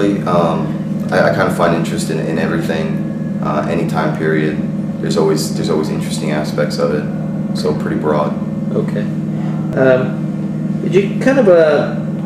really. I kind of find interest in everything, any time period. There's always interesting aspects of it, so pretty broad. Okay. Would you kind of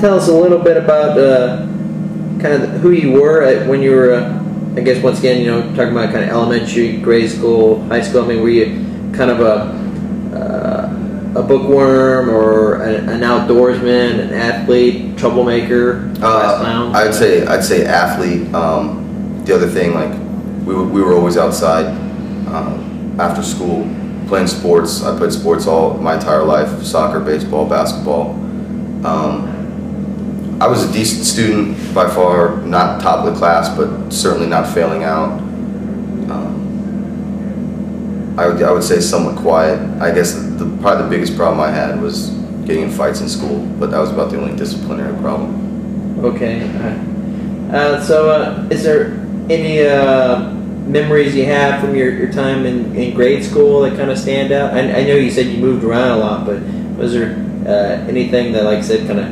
tell us a little bit about kind of who you were when you were, I guess once again, you know, talking about kind of elementary, grade school, high school. I mean, were you kind of a bookworm or an outdoorsman, an athlete, troublemaker, class clown? I'd say athlete. The other thing, like we were always outside after school playing sports. I played sports all my entire life: soccer, baseball, basketball. I was a decent student by far, not top of the class, but certainly not failing out. I would say somewhat quiet. I guess probably the biggest problem I had was getting in fights in school, but that was about the only disciplinary problem. Okay. So is there any memories you have from your time in grade school that kind of stand out? I know you said you moved around a lot, but was there anything that, like I said, kind of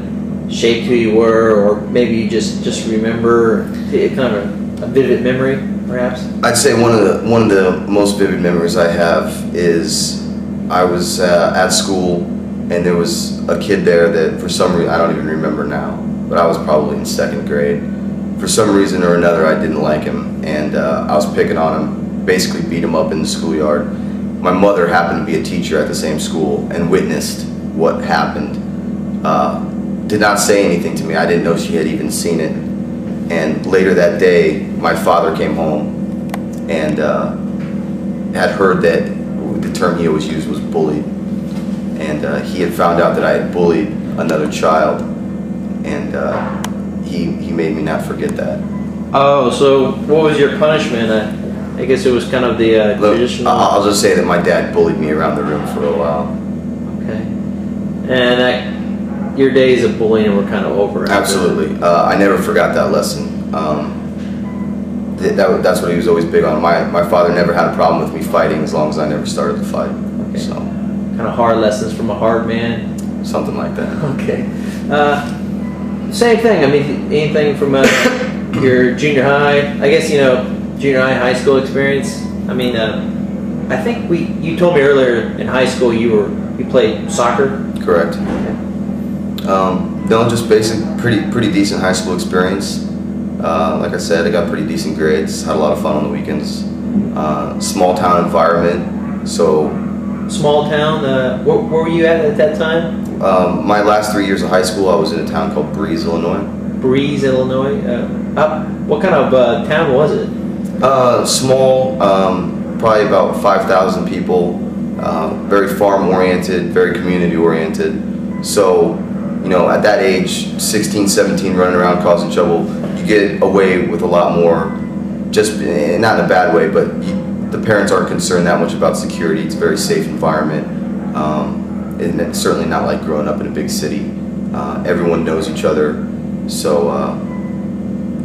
shaped who you were, or maybe you just remember kind of a vivid memory, perhaps? I'd say one of the most vivid memories I have is I was at school, and there was a kid there that for some reason, I don't even remember now, but I was probably in 2nd grade. For some reason or another, I didn't like him, and I was picking on him, basically beat him up in the schoolyard. My mother happened to be a teacher at the same school and witnessed what happened. Did not say anything to me. I didn't know she had even seen it. And later that day, my father came home and had heard that the term he always used was bullied. And he had found out that I had bullied another child, and he made me not forget that. Oh, so what was your punishment? I guess it was kind of the traditional... I'll just say that my dad bullied me around the room for a while. Okay. And your days of bullying were kind of over. Absolutely. I never forgot that lesson. That's what he was always big on. My father never had a problem with me fighting as long as I never started to fight. Okay. So, kind of hard lessons from a hard man. Something like that. Okay. Same thing. I mean, anything from your junior high? I guess, you know, junior high school experience. I mean, I think you told me earlier in high school you played soccer. Correct. Okay. No, just basic, pretty decent high school experience. Like I said, I got pretty decent grades. Had a lot of fun on the weekends. Small town environment. So. Small town. Where were you at that time? My last 3 years of high school, I was in a town called Breeze, Illinois. Breeze, Illinois. What kind of town was it? Small, probably about 5,000 people. Very farm oriented, very community oriented. So, you know, at that age, 16, 17, running around causing trouble, you get away with a lot more, just not in a bad way, but the parents aren't concerned that much about security. It's a very safe environment, and it's certainly not like growing up in a big city. Everyone knows each other, so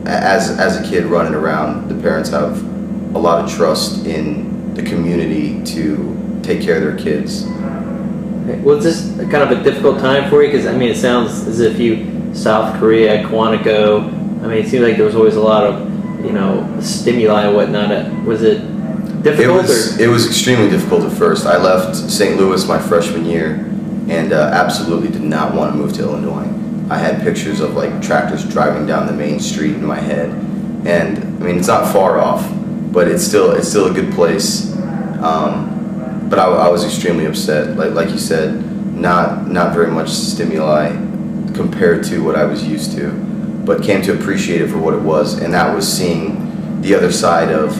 as a kid running around, the parents have a lot of trust in the community to take care of their kids. Was this kind of a difficult time for you? Because, I mean, it sounds as if South Korea, Quantico, I mean, it seemed like there was always a lot of, you know, stimuli and whatnot. Was it difficult? It was extremely difficult at first. I left St. Louis my freshman year and absolutely did not want to move to Illinois. I had pictures of, like, tractors driving down the main street in my head. And, I mean, it's not far off, but it's still a good place. But I was extremely upset. Like you said, not very much stimuli compared to what I was used to, but came to appreciate it for what it was, and that was seeing the other side of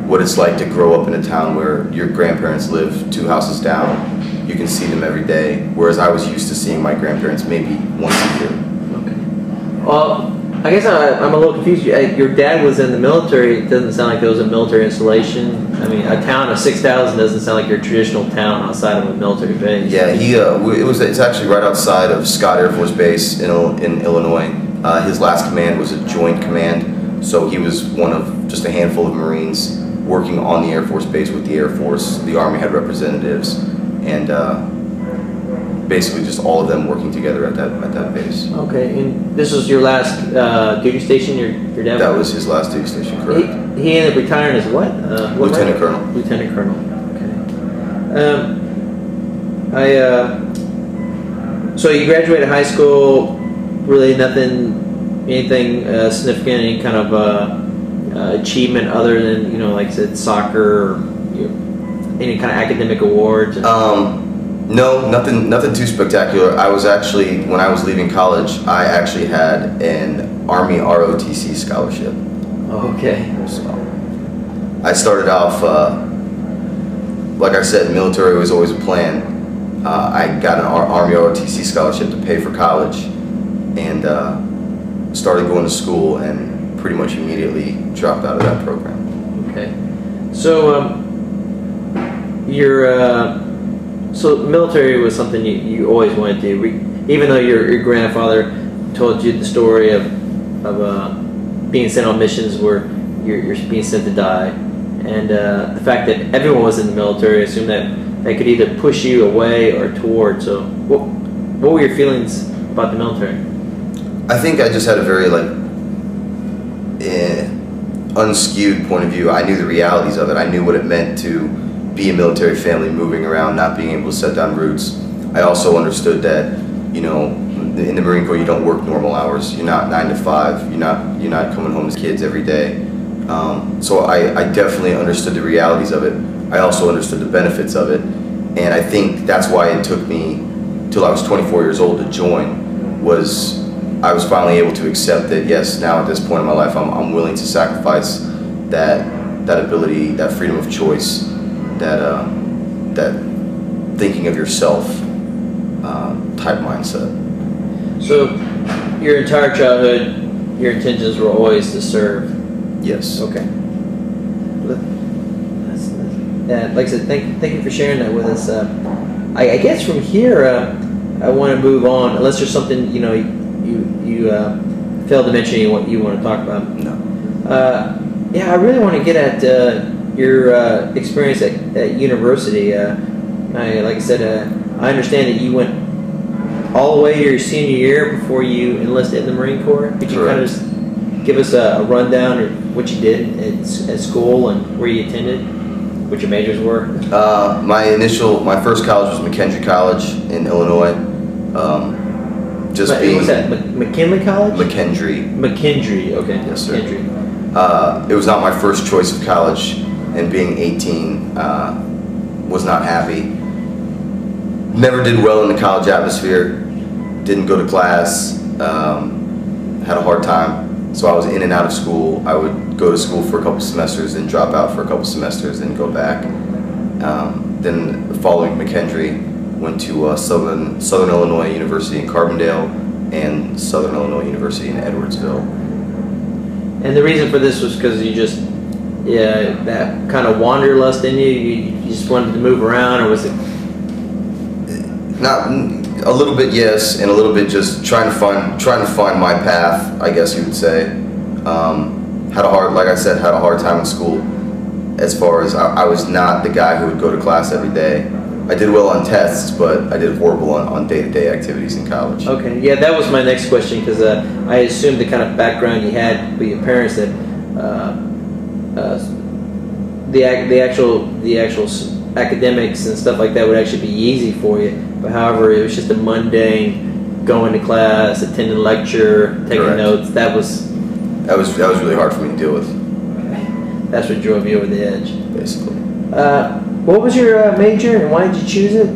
what it's like to grow up in a town where your grandparents live 2 houses down. You can see them every day, whereas I was used to seeing my grandparents maybe once a year. Okay. Well, I guess I'm a little confused. Your dad was in the military. It doesn't sound like there was a military installation. I mean, a town of 6,000 doesn't sound like your traditional town outside of a military base. Yeah, it's actually right outside of Scott Air Force Base in Illinois. His last command was a joint command, so he was one of just a handful of Marines working on the Air Force Base with the Air Force. The Army had representatives, and basically just all of them working together at that base. Okay, and this was your last duty station. Your dad. That was his last duty station, correct? He ended up retiring as what? Lieutenant Colonel. Lieutenant Colonel. Okay. So you graduated high school. Really anything significant, any kind of achievement other than, you know, like I said, soccer, or any kind of academic awards? No, nothing too spectacular. I was actually, when I was leaving college, I actually had an Army ROTC scholarship. Okay. So I started off, like I said, military was always a plan. I got an Army ROTC scholarship to pay for college, and started going to school, and pretty much immediately dropped out of that program. Okay. So so military was something you always wanted to do, even though your grandfather told you the story of being sent on missions where you're being sent to die, and the fact that everyone was in the military, I assume that could either push you away or toward. So what were your feelings about the military? I think I just had a very unskewed point of view. I knew the realities of it. I knew what it meant to be a military family, moving around, not being able to set down roots. I also understood that, you know, in the Marine Corps you don't work normal hours. You're not 9 to 5. You're not coming home to kids every day. So I definitely understood the realities of it. I also understood the benefits of it, and I think that's why it took me till I was 24 years old to join. I was finally able to accept that, yes, now at this point in my life, I'm willing to sacrifice that ability, that freedom of choice, that thinking of yourself type mindset. So, your entire childhood, your intentions were always to serve. Yes. Okay. Like I said, thank you for sharing that with us. I guess from here, I want to move on. Unless there's something you failed to mention you want to talk about. No. Yeah, I really want to get at your experience at university. Like I said, I understand that you went all the way to your senior year before you enlisted in the Marine Corps. Could you kind of just give us a rundown of what you did at school and where you attended, what your majors were? My first college was McKendree College in Illinois. What was that? McKinley College? McKendree, okay. Yes, sir. McKendree. It was not my first choice of college, and being 18, was not happy. Never did well in the college atmosphere. Didn't go to class. Had a hard time. So I was in and out of school. I would go to school for a couple semesters, then drop out for a couple semesters, then go back. Then following McKendree, went to Southern Illinois University in Carbondale and Southern Illinois University in Edwardsville. And the reason for this was because you just, that kind of wanderlust in you. You just wanted to move around, or was it? Not a little bit, yes, and a little bit just trying to find my path, I guess you would say. Had a hard time in school. As far as I was not the guy who would go to class every day. I did well on tests, but I did horrible on day-to-day activities in college. Okay, yeah, that was my next question, because I assumed the kind of background you had with your parents, that the actual academics and stuff like that would actually be easy for you. But however, it was just a mundane going to class, attending lecture, taking notes. That was really hard for me to deal with. Okay. That's what drove you over the edge, basically. What was your major, and why did you choose it?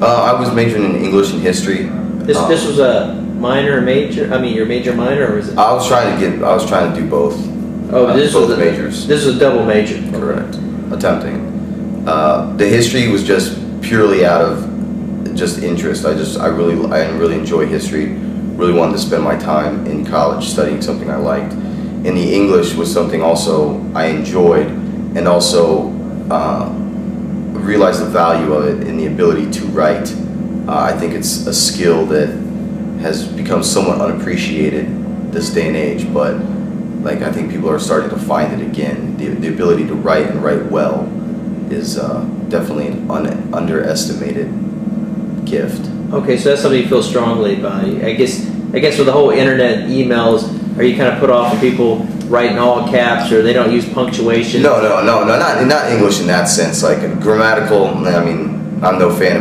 I was majoring in English and history. This was a minor or major? I mean, your major minor, or was it? I was trying to do both. Oh, this was majors. This was a double major. Correct. Attempting. The history was just purely out of just interest. I really enjoy history. Really wanted to spend my time in college studying something I liked. And the English was something also I enjoyed, and also realized the value of it in the ability to write. I think it's a skill that has become somewhat unappreciated this day and age, but I think people are starting to find it again. The ability to write and write well is definitely an underestimated gift. Okay, so that's something you feel strongly about. I guess with the whole internet emails, are you kind of put off of people writing all caps or they don't use punctuation? No, not English in that sense. Like grammatical, I mean, I'm no fan of